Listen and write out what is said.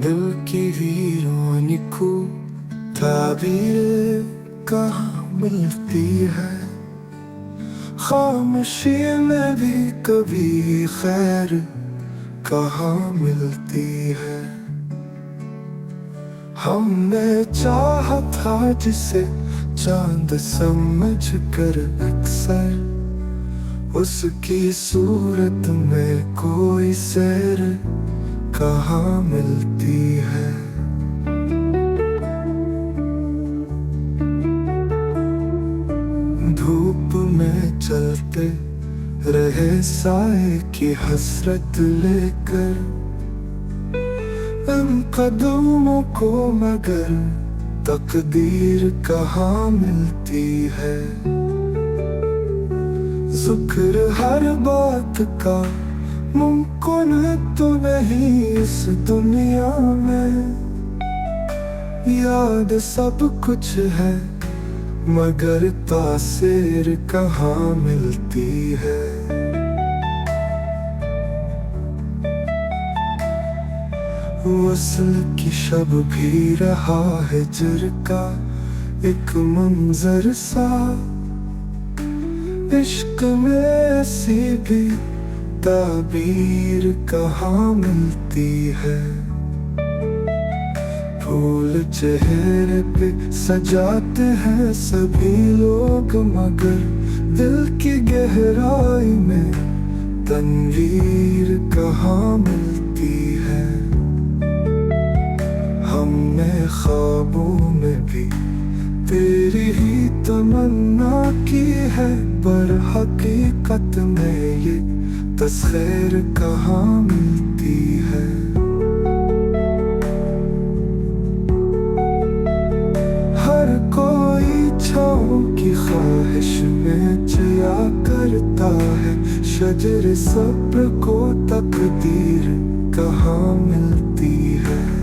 दिल की वीरानी को ताबीर कहाँ मिलती है। खामोशी में भी कभी खैर कहाँ मिलती है। हमने चाहा था जिसे चांद समझ कर अक्सर, उसकी सूरत में कोई सैर कहाँ मिलती है। धूप में चलते रहे साए की हसरत लेकर, इन कदमों को मगर तकदीर कहाँ मिलती है। जिक्र हर बात का मुमकिन तो नहीं इस दुनिया में, याद सब कुछ है मगर तासीर कहाँ मिलती है। वसल की शब भी रहा है हिज्र का एक मंजर सा, इश्क में ऐसी भी ताबीर कहाँ मिलती है। फूल चेहरे पे सजाते हैं सभी लोग मगर दिल की गहराई में तनवीर कहाँ मिलती है। हमने ख्वाबों में भी तेरी ही तमन्ना की है, पर हकीकत में ये तस्वीर कहाँ मिलती है। हर कोई छाँव की ख्वाहिश में जिया करता है, शजर सब्र को तकदीर कहाँ मिलती है।